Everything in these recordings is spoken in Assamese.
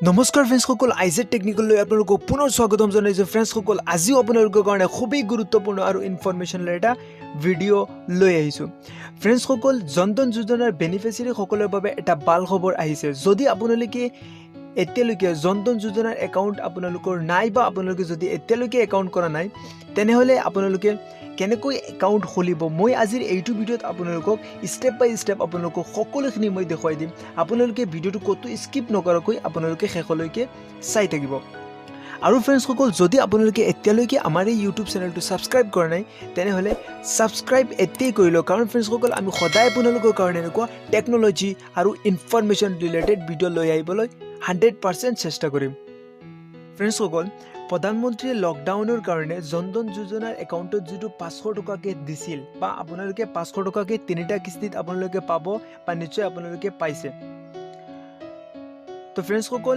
নমস্কাৰ ফ্ৰেন্ডছ সকল আইজেড টেকনিকেললৈ আপোনালোকক পুনৰ স্বাগতম জনাইছোঁ ফ্ৰেন্ডছ সকল আজিও আপোনালোকৰ কাৰণে খুবেই গুৰুত্বপূৰ্ণ আৰু ইনফৰমেশ্যন এটা ভিডিঅ' লৈ আহিছোঁ ফ্ৰেন্ডছ সকল জনধন যোজনাৰ বেনিফিচিয়াৰী সকলৰ বাবে এটা ভাল খবৰ আহিছে যদি আপোনালোকে এতিয়ালৈকে জনধন যোজনাৰ একাউণ্ট আপোনালোকৰ নাই বা আপোনালোকে যদি এতিয়ালৈকে একাউণ্ট কৰা নাই তেনেহ'লে আপোনালোকে কেনেকৈ একাউণ্ট খুলিব মই আজিৰ এইটো ভিডিঅ'ত আপোনালোকক ষ্টেপ বাই ষ্টেপ আপোনালোকক সকলোখিনি মই দেখুৱাই দিম আপোনালোকে ভিডিঅ'টো কতো স্কিপ নকৰাকৈ আপোনালোকে শেষলৈকে চাই থাকিব আৰু ফ্ৰেন্ডছ সকল যদি আপোনালোকে এতিয়ালৈকে আমাৰ এই ইউটিউব চেনেলটো ছাবস্ক্ৰাইব কৰা নাই তেনেহ'লে ছাবস্ক্ৰাইব এতিয়াই কৰি লওক কাৰণ ফ্ৰেন্ডছ সকল আমি সদায় আপোনালোকৰ কাৰণে এনেকুৱা টেকন'লজি আৰু ইনফৰমেশ্যন ৰিলেটেড ভিডিঅ' লৈ আহিবলৈ 100% চেষ্টা কৰিম ফ্ৰেন্ডছ সকল প্ৰধানমন্ত্ৰীয়ে লকডাউনৰ কাৰণে জনধন যোজনাৰ একাউণ্টত যিটো 500 টকাকে দিছিল বা আপোনালোকে 500 টকাকে তিনিটা কিস্তিত আপোনালোকে পাব বা নিশ্চয় আপোনালোকে পাইছে তো ফ্ৰেন্ডছ সকল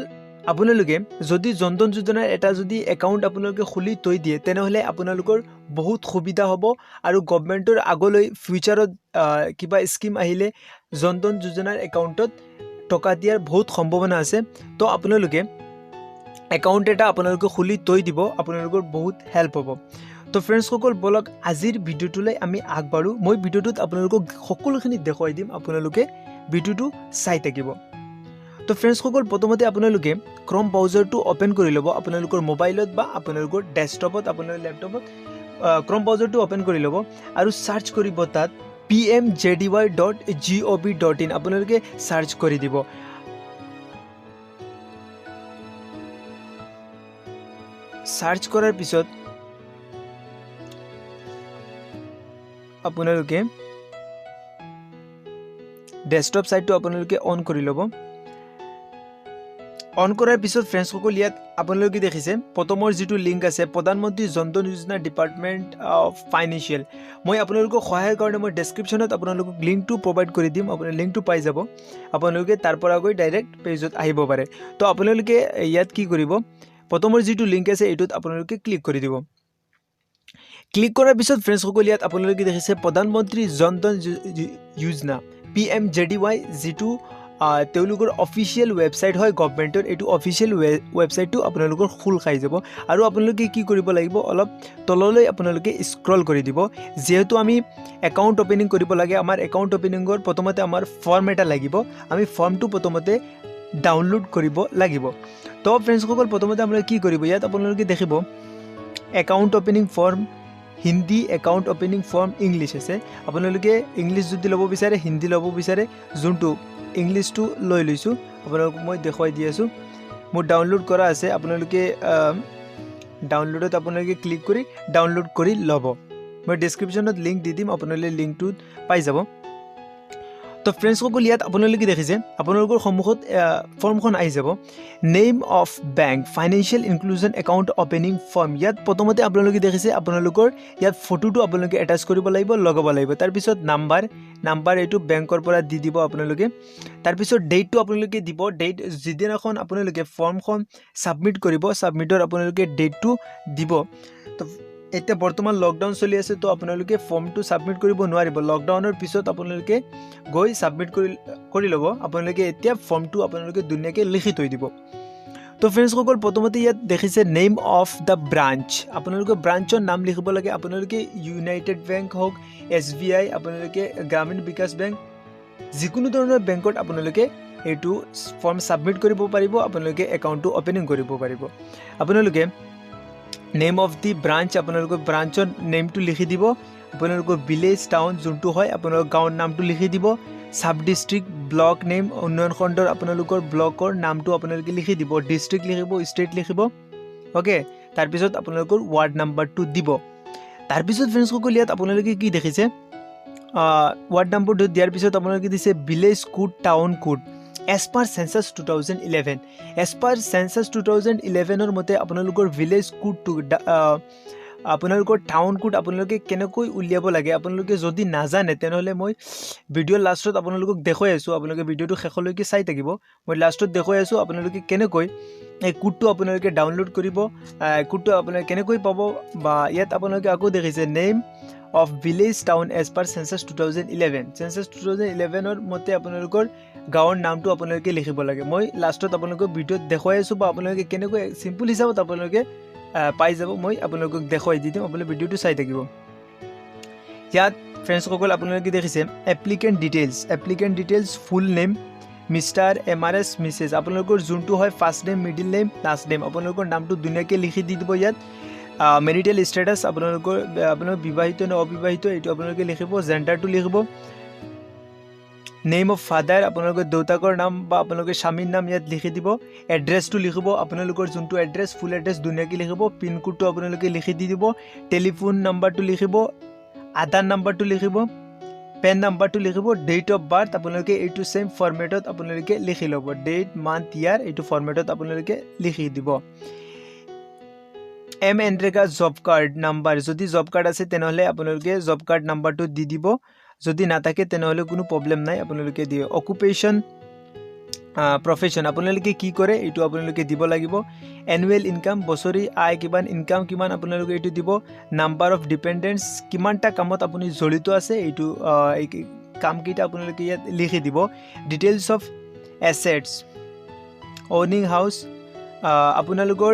আপোনালোকে যদি জনধন যোজনাৰ এটা যদি একাউণ্ট আপোনালোকে খুলি থৈ দিয়ে তেনেহ'লে আপোনালোকৰ বহুত সুবিধা হ'ব আৰু গভৰ্ণমেণ্টৰ আগলৈ ফিউচাৰত কিবা স্কিম আহিলে জনধন যোজনাৰ একাউণ্টত টকা দিয়াৰ বহুত সম্ভাৱনা আছে তো আপোনালোকে একাউণ্ট এটা আপোনালোকে খুলি থৈ দিব আপোনালোকৰ বহুত হেল্প হ'ব তো ফ্ৰেন্ডছ সকল বলক আজিৰ ভিডিঅ'টোলৈ আমি আগবাঢ়ো মই ভিডিঅ'টোত আপোনালোকক সকলোখিনি দেখুৱাই দিম আপোনালোকে ভিডিঅ'টো চাই থাকিব তো ফ্ৰেন্ডছ সকল প্ৰথমতে আপোনালোকে ক্ৰম ব্ৰাউজাৰটো ওপেন কৰি ল'ব আপোনালোকৰ মোবাইলত বা আপোনালোকৰ ডেস্কটপত আপোনালোকৰ লেপটপত ক্ৰম ব্ৰাউজাৰটো ওপেন কৰি ল'ব আৰু সাৰ্চ কৰিব তাত pmjdy.gov.in আপোনালোকে সাৰ্চ কৰি দিব সাৰ্চ কৰাৰ পিছত আপোনালোকে ডেস্কটপ সাইটটো আপোনালোকে অন কৰি ল'ব অন কৰাৰ পিছত ফ্ৰেন্ডছ সকল ইয়াত আপোনালোকে দেখিছে প্ৰথমৰ যিটো লিংক আছে প্ৰধানমন্ত্ৰী জনধন যোজনা ডিপাৰ্টমেণ্ট অফ ফাইনেন্সিয়েল মই আপোনালোকক সহায়ৰ কাৰণে মই ডেছক্ৰিপশ্যনত আপোনালোকক লিংকটো প্ৰভাইড কৰি দিম আপোনাৰ লিংকটো পাই যাব আপোনালোকে তাৰ পৰা গৈ ডাইৰেক্ট পেজত আহিব পাৰে তো আপোনালোকে ইয়াত কি কৰিব প্ৰথমৰ যিটো লিংক আছে এইটোত আপোনালোকে ক্লিক কৰি দিব ক্লিক কৰাৰ পিছত ফ্ৰেন্ডছ সকল ইয়াত আপোনালোকে দেখিছে প্ৰধানমন্ত্ৰী জনধন যোজনা PMJDY যিটো তেওঁলোকৰ অফিচিয়েল ৱেবছাইট হয় গভৰ্ণমেণ্টৰ এইটো অফিচিয়েল ৱেবছাইটটো আপোনালোকৰ খোল খাই যাব আৰু আপোনালোকে কি কৰিব লাগিব অলপ তললৈ আপোনালোকে স্ক্ৰল কৰি দিব যেহেতু আমি একাউণ্ট ওপেনিং কৰিব লাগে আমাৰ একাউণ্ট ওপেনিঙৰ প্ৰথমতে আমাৰ ফৰ্ম এটা লাগিব আমি ফৰ্মটো প্ৰথমতে ডাউনলোড কৰিব লাগিব তো ফ্ৰেন্ডছ সকল প্ৰথমতে আপোনালোকে কি কৰিব ইয়াত আপোনালোকে দেখিব account opening form Hindi account opening form English আছে আপোনালোকে ইংলিছ যদি ল'ব বিচাৰে হিন্দী ল'ব বিচাৰে যোনটো ইংলিছটো লৈ লৈছোঁ আপোনালোকক মই দেখুৱাই দি আছোঁ মোৰ ডাউনলোড কৰা আছে আপোনালোকে ডাউনলোডত আপোনালোকে ক্লিক কৰি ডাউনলোড কৰি ল'ব মই ডেছক্ৰিপশ্যনত লিংক দি দিম আপোনালোকে লিংকটোত পাই যাব তো ফ্ৰেন্ডছ সকল ইয়াত আপোনালোকে দেখিছে আপোনালোকৰ সন্মুখত ফৰ্মখন আহি যাব name of bank financial inclusion account opening form ইয়াত প্ৰথমতে আপোনালোকে দেখিছে আপোনালোকৰ ইয়াত ফটোটো আপোনালোকে এটাচ কৰিব লাগিব লগাব লাগিব তাৰপিছত নাম্বাৰ এইটো বেংকৰ পৰা দি দিব আপোনালোকে তাৰপিছত ডেটটো আপোনালোকে দিব ডেট যিদিনাখন আপোনালোকে ফৰ্মখন ছাবমিট কৰিব ছাবমিটৰ আপোনালোকে ডেটটো দিব তো এতিয়া বৰ্তমান লকডাউন চলি আছে তো আপোনালোকে ফৰ্মটো ছাবমিট কৰিব নোৱাৰিব লকডাউনৰ পিছত আপোনালোকে গৈ ছাবমিট কৰি ল'ব আপোনালোকে এতিয়া ফৰ্মটো আপোনালোকে ধুনীয়াকৈ লিখি থৈ দিব তো ফ্ৰেন্ডছ সকল প্ৰথমতে ইয়াত দেখিছে নেম অফ দ্য ব্ৰাঞ্চ আপোনালোকে ব্ৰাঞ্চৰ নাম লিখিব লাগে আপোনালোকে ইউনাইটেড বেংক হওক SBI আপোনালোকে গ্ৰামীণ বিকাশ বেংক যিকোনো ধৰণৰ বেংকত আপোনালোকে এইটো ফৰ্ম ছাবমিট কৰিব পাৰিব আপোনালোকে একাউণ্টটো ওপেনিং কৰিব পাৰিব আপোনালোকে নেম অফ দি ব্ৰাঞ্চ আপোনালোকৰ ব্ৰাঞ্চৰ নেমটো লিখি দিব আপোনালোকৰ ভিলেজ টাউন যোনটো হয় আপোনালোকৰ গাঁৱৰ নামটো লিখি দিব সাব ডিষ্ট্ৰিক্ট ব্লক নেম উন্নয়ন খণ্ডৰ আপোনালোকৰ ব্লকৰ নামটো আপোনালোকে লিখি দিব ডিষ্ট্ৰিক্ট লিখিব ষ্টেট লিখিব ওকে তাৰপিছত আপোনালোকৰ ৱাৰ্ড নাম্বাৰটো দিব তাৰপিছত ফ্ৰেন্ডছ সকল ইয়াত আপোনালোকে কি দেখিছে ৱাৰ্ড নাম্বাৰটো দিয়াৰ পিছত আপোনালোকে দিছে village code town code as per census 2011 as per census 2011 মতে আপোনালোকৰ ভিলেজ কোডটো আপোনালোকৰ টাউন কোড আপোনালোকে কেনেকৈ উলিয়াব লাগে আপোনালোকে যদি নাজানে তেনেহ'লে মই ভিডিঅ'ৰ লাষ্টত আপোনালোকক দেখুৱাই আছোঁ আপোনালোকে ভিডিঅ'টো শেষলৈকে চাই থাকিব মই লাষ্টত দেখুৱাই আছোঁ আপোনালোকে কেনেকৈ এই কোডটো আপোনালোকে ডাউনলোড কৰিব কোডটো আপোনালোকে কেনেকৈ পাব বা ইয়াত আপোনালোকে আকৌ দেখিছে name of village town as per census 2011 census 2011 or মতে আপোনালোকৰ গাঁৱৰ নামটো আপোনালোকে লিখিব লাগে মই লাষ্টত আপোনালোকক ভিডিঅ'ত দেখুৱাই আছো বা আপোনালোকে কেনেকৈ সিম্পল হিচাপত আপোনালোকে পাই যাব মই আপোনালোকক দেখুৱাই দি দিম আপোনালোকে ভিডিঅ'টো চাই থাকিব ইয়াত ফ্ৰেণ্ডছ সকল আপোনালোকে দেখিছে applicant details full name mister MRS Mrs আপোনালোকৰ যোনটো হয় first name middle name last name আপোনালোকৰ নামটো ধুনীয়াকৈ লিখি দি দিব ইয়াত মেৰিটেল ষ্টেটাছ আপোনালোকৰ বিবাহিত নে অবিবাহিত এইটো আপোনালোকে লিখিব জেন্ডাৰটো লিখিব নেম অফ ফাদাৰ আপোনালোকৰ দেউতাকৰ নাম বা আপোনালোকৰ স্বামীৰ নাম ইয়াত লিখি দিব এড্ৰেছটো লিখিব আপোনালোকৰ যোনটো এড্ৰেছ ফুল এড্ৰেছ ধুনীয়াকৈ লিখিব পিন কোডটো আপোনালোকে লিখি দি দিব টেলিফোন নাম্বাৰটো লিখিব আধাৰ নাম্বাৰটো লিখিব পেন নাম্বাৰটো লিখিব ডেট অফ বাৰ্থ আপোনালোকে এইটো সেম ফৰমেটত আপোনালোকে লিখি ল'ব ডেট মান্থ ইয়াৰ এইটো ফৰমেটত আপোনালোকে লিখি দিব M NREGA job card number যদি জব কাৰ্ড আছে তেনেহলে আপোনালোকে জব কাৰ্ড নাম্বাৰটো দি দিব যদি নাথাকে তেনেহলে কোনো প্ৰবলেম নাই আপোনালোকে দিয়ে অকুপেশন প্ৰফেশন আপোনালোকে কি কৰে এইটো আপোনালোকে দিব লাগিব এনুৱেল ইনকাম বছৰি আয় কিমান ইনকাম কিমান আপোনালোকে এইটো দিব নাম্বাৰ অফ ডিপেন্ডেন্টস কিমানটা কামত আপুনি জড়িত আছে এইটো কাম কিটা আপোনালোকে ইয়াত লিখি দিব ডিটেইলছ অফ এছেটস ওনিং হাউস আপোনালোকৰ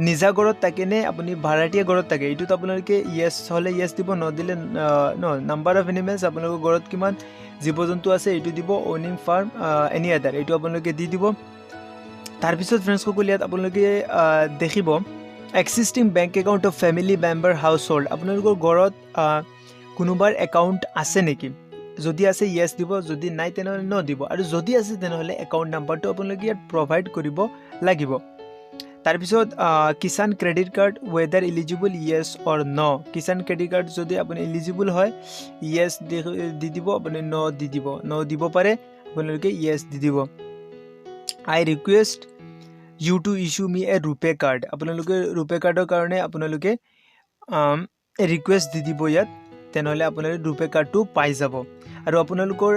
নিজা ঘৰত থাকে নে আপুনি ভাড়াটিয়া ঘৰত থাকে এইটো আপোনালোকে ইয়েস হলে ইয়েস দিব নদিলে নো নাম্বাৰ অফ এনিমেলস আপোনালোকৰ ঘৰত কিমান জীৱ-জন্তু আছে এইটো দিব ওনিং ফাৰ্ম এনি আদাৰ এইটো আপোনালোকে দি দিব তাৰ পিছত ফ্ৰেণ্ডছ সকল ইয়াত আপোনালোকে দেখিব existing bank account of family member household আপোনালোকৰ ঘৰত কোনোবাৰ একাউণ্ট আছে নেকি যদি আছে ইয়েস দিব যদি নাই তেনেহলে নো দিব আৰু যদি আছে তেনেহলে একাউণ্ট নাম্বাৰটো আপোনালোকে ইয়াত প্ৰভাইড কৰিব লাগিব তাৰ পিছত Kisan credit card whether eligible yes or no Kisan credit card যদি আপুনি এলিজিবল হয় yes দি দিব আপুনি no দি দিব no দিব পাৰে আপোনালোকে yes দি দিব I request you to issue me a rupee card আপোনালোকে rupee কাৰ্ডৰ কাৰণে আপোনালোকে ৰিকুৱেষ্ট দি দিব ইয়াত তেনেহলে আপোনালোকে rupee কাৰ্ডটো পাই যাব আৰু আপোনালোকৰ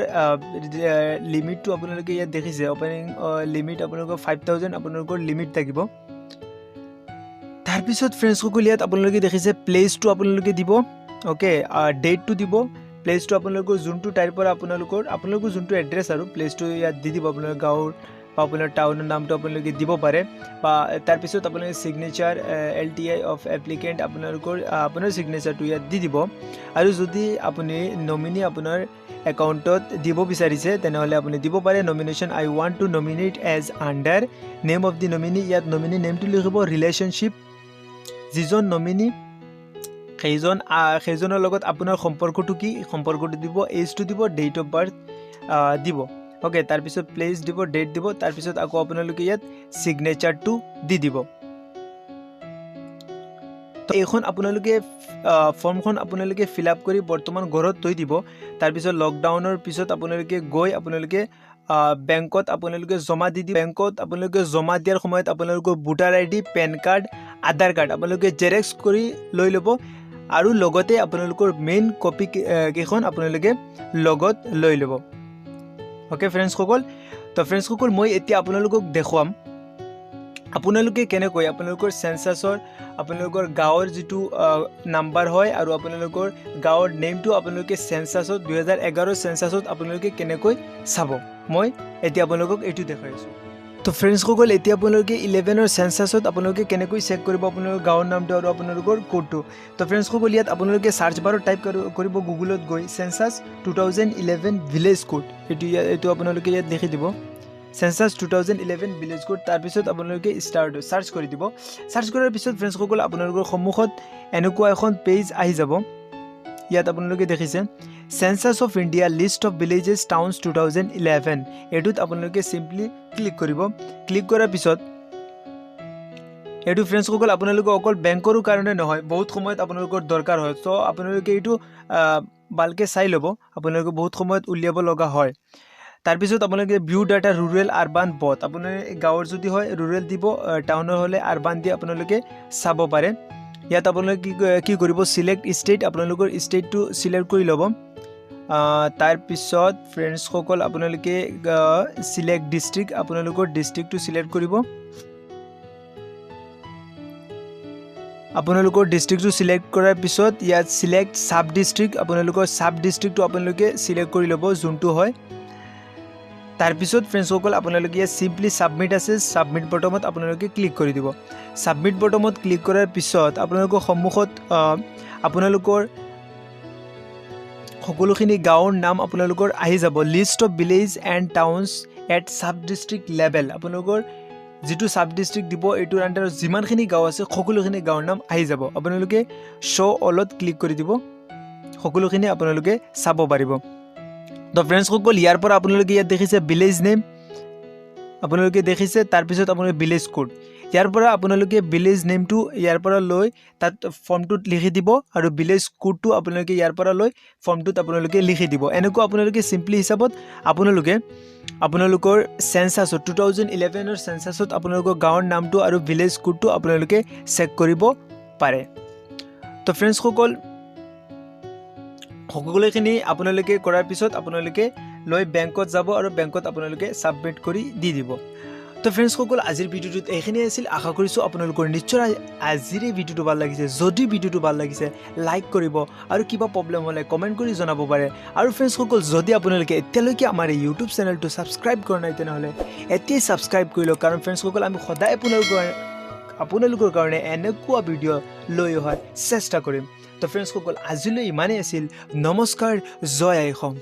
লিমিটটো আপোনালোকে ইয়াত দেখিছে ওপেনিং লিমিট আপোনালোকৰ 5000 আপোনালোকৰ লিমিট থাকিব তাৰ পিছত ফ্ৰেণ্ডছ সকল ইয়াত আপোনালোকে দেখিছে প্লেসটো আপোনালোকে দিব ওকে ডেটটো দিব প্লেসটো আপোনালোকৰ যোনটো টাইৰ পৰা আপোনালোকৰ যোনটো এড্ৰেছ আৰু প্লেসটো ইয়াত দি দিব আপোনালোকৰ গাঁৱৰ বা আপোনাৰ টাউনৰ নামটো আপোনালোকে দিব পাৰে বা তাৰ পিছত আপোনালোকে সিগনেচাৰ এলটিআই অফ এপ্লিকেন্ট আপোনাৰ সিগনেচাৰটো ইয়াত দি দিব আৰু যদি আপুনি নমিনি আপোনাৰ একাউণ্টত দিব বিচাৰিছে তেনেহলে আপুনি দিব পাৰে nomination I want to nominate as under name of the nominee ইয়াত নমিনি নেমটো লিখিব ৰিলেশনশিপ যিজন নমিনি সেইজনৰ লগত আপোনাৰ সম্পৰ্কটো কি সম্পৰ্কটো দিব এজটো দিব ডেট অফ বাৰ্থ দিব ওকে তাৰ পিছত প্লেস দিব ডেট দিব তাৰ পিছত আকৌ আপোনালোকে ইয়াত সিগনেচাৰটো দি দিব তো এখন আপোনালোকে ফৰ্মখন আপোনালোকে ফিল আপ কৰি বৰ্তমান ঘৰত থৈ দিব তাৰ পিছত লকডাউনৰ পিছত আপোনালোকে গৈ আপোনালোকে বেংকত আপোনালোকে জমা দি দিব বেংকত আপোনালোকে জমা দিয়াৰ সময়ত আপোনালোকৰ ভোটাৰ আইডি পেন কাৰ্ড আধাৰ কাৰ্ড আপোনালোকে জেৰক্স কৰি লৈ ল'ব আৰু লগতে আপোনালোকৰ মেইন কপি কেখন আপোনালোকে লগত লৈ ল'ব ওকে ফ্ৰেণ্ডছ সকল তো ফ্ৰেণ্ডছ সকল মই এতিয়া আপোনালোকক দেখুৱাম আপোনালোকে কেনেকৈ আপোনালোকৰ সেন্সাসৰ আপোনালোকৰ গাঁৱৰ যেটো নাম্বাৰ হয় আৰু আপোনালোকৰ গাঁৱৰ নেমটো আপোনালোকে সেন্সাসত 2011 সেন্সাসত আপোনালোকে কেনেকৈ চাব মই এতিয়া আপোনালোকক এটো দেখাইছো তো ফ্ৰেণ্ডছ সকল এতিয়া আপোনালোকে 11 ৰ সেন্সাসত আপোনালোকে কেনেকৈ চেক কৰিব আপোনালোকৰ গাঁৱৰ নামটো আৰু আপোনালোকৰ কোডটো তো ফ্ৰেণ্ডছ সকল ইয়াত আপোনালোকে সাৰ্চ বাৰত টাইপ কৰিব গুগলত গৈ সেন্সাস 2011 ভিলেজ কোড এটো আপোনালোকে ইয়াত লিখি দিব Census 2011 village code তাৰ পিছত আপোনালোকে স্টাৰ্ট সাৰ্চ কৰি দিব সাৰ্চ কৰাৰ পিছত ফ্ৰেণ্ডছ সকল আপোনালোকৰ সন্মুখত এনেকুৱা এখন পেজ আহি যাব ইয়াত আপোনালোকে দেখিছে Census of India list of villages towns 2011 এটোত আপোনালোকে সিম্পলি ক্লিক কৰিব ক্লিক কৰাৰ পিছত এটো ফ্ৰেণ্ডছ সকল আপোনালোকে অকল বেংকৰ কাৰণে নহয় বহুত সময়ত আপোনালোকৰ দৰকাৰ হয় সো আপোনালোকে এটো ভালকে চাই ল'ব আপোনালোকে বহুত সময়ত উলিয়াব লগা হয় তাৰ পিছত আপোনালোকে view data rural urban both আপোনাৰ গাঁৱৰ যদি হয় ৰুৰেল দিব টাউনৰ হলে আৰবান দি আপোনালোকে চাব পাৰে ইয়াত আপোনালোকে কি কৰিব সিলেক্ট ষ্টেট আপোনালোকৰ ষ্টেটটো সিলেক্ট কৰি ল'ব তাৰ পিছত ফ্ৰেণ্ডছ সকল আপোনালোকে সিলেক্ট ডিস্ট্ৰিক্ট আপোনালোকৰ ডিস্ট্ৰিক্টটো সিলেক্ট কৰিব আপোনালোকৰ ডিষ্ট্ৰিক্টটো সিলেক্ট কৰাৰ পিছত ইয়াত সিলেক্ট সাব ডিষ্ট্ৰিক্ট আপোনালোকৰ সাব ডিষ্ট্ৰিক্টটো আপোনালোকে সিলেক্ট কৰি ল'ব যোনটো হয় তাৰ পিছত ফ্ৰেন্ডসকল আপোনালোকে ইয়াত সিম্পলি সাবমিট আছে সাবমিট বটমত আপোনালোকে ক্লিক কৰি দিব সাবমিট বটমত ক্লিক কৰাৰ পিছত আপোনালোকৰ সন্মুখত আপোনালোকৰ সকলোখিনি গাঁৱৰ নাম আপোনালোকৰ আহি যাব list of village and towns at sub district level আপোনালোকৰ যেটো সাব ডিষ্ট্ৰিক্ট দিব এইটোৰ আণ্ডাৰত যিমানখিনি গাঁও আছে সকলোখিনি গাঁৱৰ নাম আহি যাব আপোনালোকে শ্ব' অলত ক্লিক কৰি দিব সকলোখিনি আপোনালোকে চাব পাৰিব তো ফ্ৰেন্ডসকল ইয়াৰ পৰা আপোনালোকে ইয়াত দেখিছে ভিলেজ নেম আপোনালোকে দেখিছে তাৰ পিছত আপোনালোকে ভিলেজ কোড ইয়াৰ পৰা আপোনালোকে ভিলেজ নেমটো ইয়াৰ পৰা লৈ তাত ফৰ্মটোত লিখি দিব আৰু ভিলেজ কোডটো আপোনালোকে ইয়াৰ পৰা লৈ ফৰ্মটোত আপোনালোকে লিখি দিব এনেকুৱা আপোনালোকে সিম্পলি হিচাপত আপোনালোকৰ সেন্সাছত 2011 ৰ সেন্সাছত আপোনালোকৰ গাঁৱৰ নামটো আৰু ভিলেজ কোডটো আপোনালোকে চেক কৰিব পাৰে তো ফ্ৰেন্ডসকল সকলোখিনি আপোনালোকে কৰাৰ পিছত আপোনালোকে লৈ বেংকত যাব আৰু বেংকত আপোনালোকে সাবমিট কৰি দি দিব তো ফ্ৰেন্ডসকল আজিৰ ভিডিওটোত এইখিনি আছিল আশা কৰিছো আপোনালোকৰ নিশ্চয় আজিৰ ভিডিওটো ভাল লাগিছে যদি ভিডিওটো ভাল লাগিছে লাইক কৰিব আৰু কিবা প্ৰবলেম হলে কমেন্ট কৰি জনাব পাৰে আৰু ফ্ৰেন্ডসকল যদি আপোনালোকে এতিয়ালৈকে আমাৰ এই ইউটিউব চেনেলটো সাবস্ক্ৰাইব কৰা নাই তেনেহলে এতিয়াই সাবস্ক্ৰাইব কৰি লওক কাৰণ ফ্ৰেন্ডসকল আমি সদায় আপোনালোকৰ কাৰণে এনেকুৱা ভিডিও লৈ অহাৰ চেষ্টা কৰিম তো ফ্ৰেন্ডসকল আজিলৈ ইমানেই আছিল নমস্কাৰ জয় আই অসম